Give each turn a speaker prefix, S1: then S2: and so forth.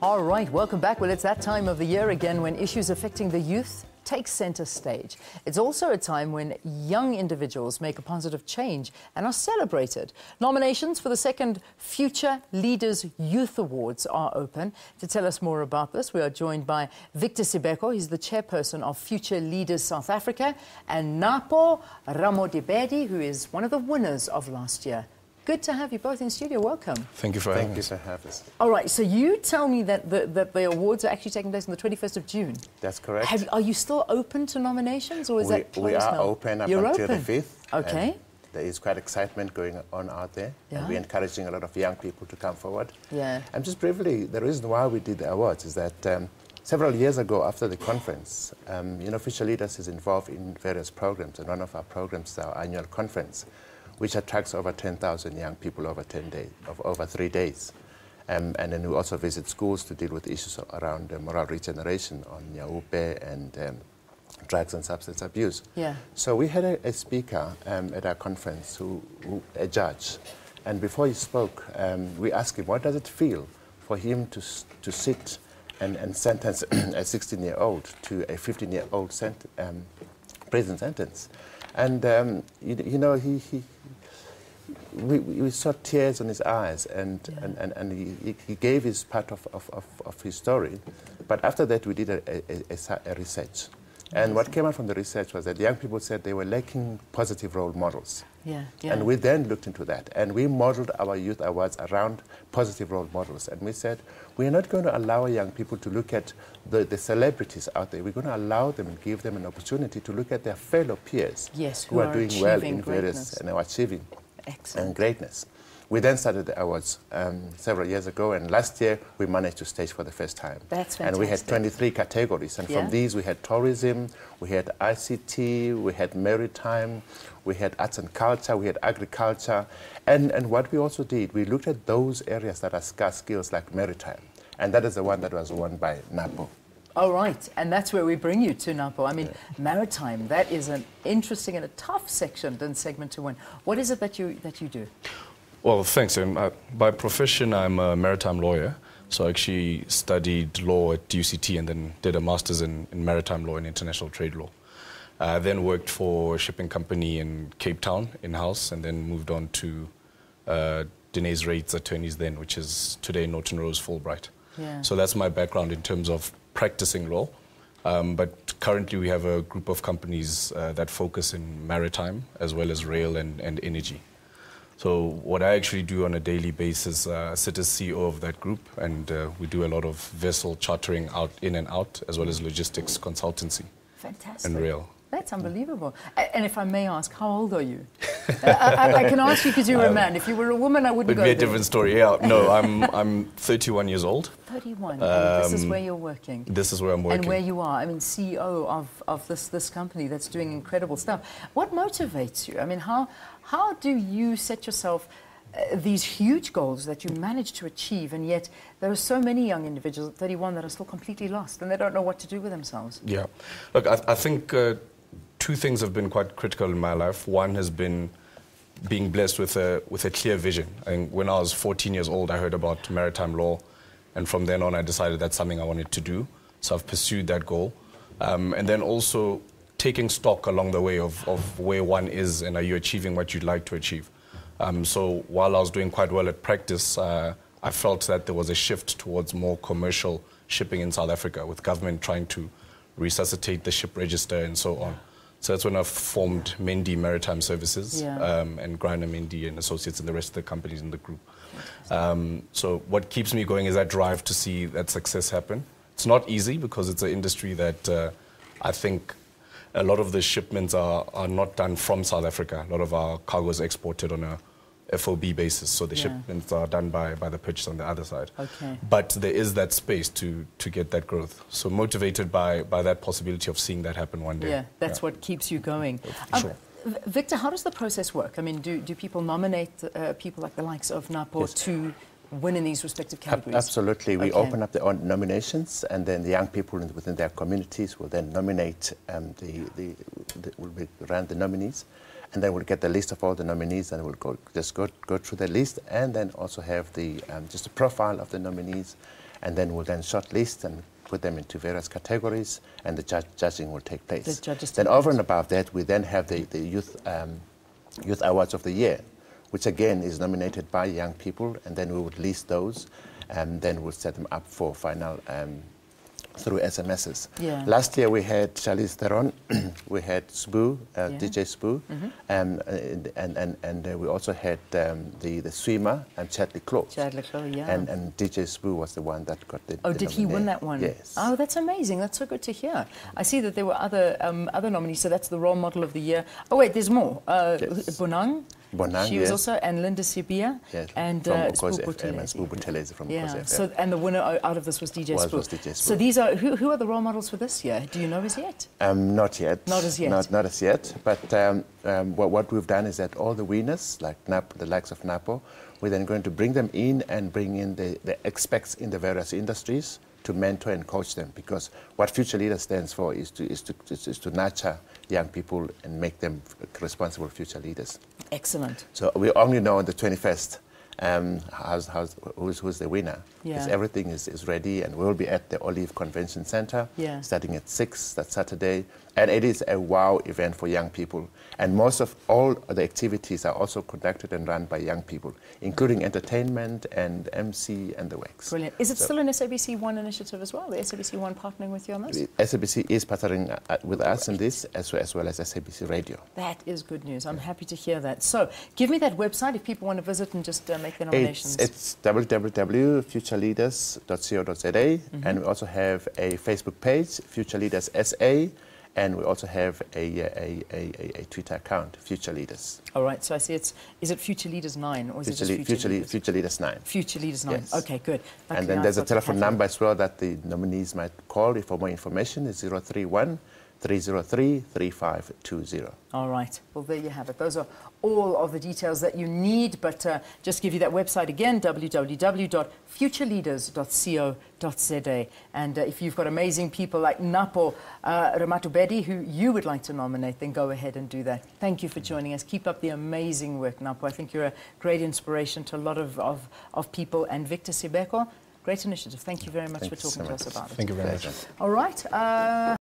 S1: All right, welcome back. Well, it's that time of the year again when issues affecting the youth take center stage. It's also a time when young individuals make a positive change and are celebrated. Nominations for the second Future Leaders Youth Awards are open. To tell us more about this, we are joined by Victor Sibeko. He's the chairperson of Future Leaders South Africa, and Napo Ramodibedi, who is one of the winners of last year. Good to have you both in studio. Welcome.
S2: Thank you for having us.
S3: Thank you for having us.
S1: All right, so you tell me that the awards are actually taking place on the 21st of June.
S3: That's correct.
S1: Are you still open to nominations, or is that closed
S3: We are
S1: now?
S3: open up
S1: You're
S3: until
S1: open.
S3: the 5th.
S1: Okay.
S3: There is quite excitement going on out there.
S1: Yeah.
S3: And we're encouraging a lot of young people to come forward.
S1: Yeah.
S3: And just briefly, the reason why we did the awards is that several years ago after the conference, Future Leaders is involved in various programs, and one of our programs is our annual conference, which attracts over 10,000 young people over 3 days. And then we also visit schools to deal with issues around moral regeneration on Nyaupe and drugs and substance abuse.
S1: Yeah.
S3: So we had a speaker at our conference, a judge, and before he spoke, we asked him, what does it feel for him to sit and sentence a 16-year-old to a 15-year-old prison sentence? And we saw tears in his eyes, and he gave his part of his story. But after that, we did a research. And what came out from the research was that young people said they were lacking positive role models.
S1: Yeah.
S3: And we then looked into that, and we modeled our youth awards around positive role models. And we said, we're not going to allow young people to look at the celebrities out there. We're going to allow them and give them an opportunity to look at their fellow peers
S1: who
S3: are doing well in
S1: greatness.
S3: various and are achieving
S1: Excellent.
S3: greatness. We then started the awards several years ago, and last year we managed to stage for the first time.
S1: That's fantastic.
S3: And we had 23 categories, and from these we had tourism, we had ICT, we had maritime, we had arts and culture, we had agriculture. And what we also did, we looked at those areas that are scarce skills like maritime, and that is the one that was won by Napo.
S1: All right, and that's where we bring you to, Napo. I mean, maritime, that is an interesting and a tough segment to win. What is it that you do?
S2: Well, thanks. By profession, I'm a maritime lawyer. So I actually studied law at UCT and then did a master's in maritime law and international trade law. Then worked for a shipping company in Cape Town, in-house, and then moved on to Dene's Rates Attorneys then, which is today Norton Rose Fulbright.
S1: Yeah.
S2: So that's my background in terms of practicing law. But currently we have a group of companies that focus in maritime as well as rail and energy. So what I actually do on a daily basis, I sit as CEO of that group, and we do a lot of vessel chartering out in and out, as well as logistics consultancy.
S1: Fantastic.
S2: And rail.
S1: That's unbelievable. And if I may ask, how old are you? I can ask you because you're a man. If you were a woman, I wouldn't go
S2: It'd be a
S1: there.
S2: different story. Yeah, no, I'm 31 years old.
S1: 31. And this is where you're working.
S2: This is where I'm working.
S1: And where you are. I mean, CEO of this company that's doing incredible stuff. What motivates you? I mean, how do you set yourself these huge goals that you manage to achieve, and yet there are so many young individuals at 31 that are still completely lost and they don't know what to do with themselves?
S2: Yeah. Look, I think two things have been quite critical in my life. One has been being blessed with a clear vision. And when I was 14 years old, I heard about maritime law, and from then on I decided that's something I wanted to do. So I've pursued that goal. And then also taking stock along the way of where one is and are you achieving what you'd like to achieve. So while I was doing quite well at practice, I felt that there was a shift towards more commercial shipping in South Africa, with government trying to resuscitate the ship register and so on. So that's when I formed Mendy Maritime Services, and Griner Mendy and Associates and the rest of the companies in the group. So what keeps me going is that drive to see that success happen. It's not easy because it's an industry that I think a lot of the shipments are not done from South Africa. A lot of our cargo is exported on a FOB basis, so the shipments are done by the purchase on the other side.
S1: Okay.
S2: But there is that space to get that growth. So motivated by that possibility of seeing that happen one day.
S1: Yeah, that's what keeps you going.
S2: Sure.
S1: Victor, how does the process work? I mean, do people nominate people like the likes of Napo to win in these respective categories?
S3: Absolutely. We open up the nominations, and then the young people within their communities will then nominate will run the nominees. And then we'll get the list of all the nominees, and we'll go through the list, and then also have just a profile of the nominees, and then we'll then shortlist and put them into various categories, and the judging will take place.
S1: The judges
S3: then
S1: take
S3: over
S1: place.
S3: and above that, we then have the Youth Awards of the Year, which again is nominated by young people, and then we would list those, and then we'll set them up for final through SMSs.
S1: Yeah.
S3: Last year we had Charlize Theron, we had Sbu, DJ Sbu, and we also had the swimmer and Chad Leclerc.
S1: Chad Leclerc, yeah.
S3: And DJ Sbu was the one that got the
S1: did he win that one?
S3: Yes.
S1: Oh, that's amazing. That's so good to hear. I see that there were other nominees, so that's the Role Model of the Year. Oh, wait, there's more.
S3: Yes.
S1: Bonang. She was also, and Linda Sibia,
S3: yes,
S1: and
S3: from
S1: Sbu
S3: Butelezi from
S1: yeah.
S3: Okoze FM.
S1: So, and the winner out of this was DJ Sbu.
S3: Was DJ Sbu.
S1: So these are, who are the role models for this year? Do you know as yet?
S3: Not yet.
S1: Not as yet.
S3: Not as yet. But what we've done is that all the winners, like Napo, the likes of Napo, we're then going to bring them in and bring in the experts in the various industries to mentor and coach them, because what Future Leaders stands for is to nurture young people and make them responsible future leaders.
S1: Excellent.
S3: So we only know on the 21st who's the winner.
S1: Yeah.
S3: Because everything is ready, and we'll be at the Olive Convention Center starting at 6 that Saturday. And it is a wow event for young people. And most of all the activities are also conducted and run by young people, including entertainment and MC and the works.
S1: Brilliant. Is it still an SABC One initiative as well? The SABC One partnering with you on this?
S3: The SABC is partnering with us in this, as well as SABC Radio.
S1: That is good news. I'm happy to hear that. So give me that website if people want to visit and just make their nominations.
S3: It's www.futureleaders.co.za, and we also have a Facebook page, Future Leaders SA, and we also have a Twitter account, Future Leaders.
S1: All right, so I see is it Future Leaders 9 or is it just Future Leaders?
S3: Future Leaders 9.
S1: Future Leaders 9,
S3: yes.
S1: Okay, good.
S3: And then there's a telephone number as well that the nominees might call for more information. It's 031-303-3520.
S1: All right, well, there you have it. Those are all of the details that you need, but just give you that website again, www.futureleaders.co.za. And if you've got amazing people like Napo, Ramodibedi, who you would like to nominate, then go ahead and do that. Thank you for joining us. Keep up the amazing work, Napo. I think you're a great inspiration to a lot of people. And Victor Sibeko, great initiative. Thank you very much for talking to us about it.
S2: Thank you very much.
S1: All right.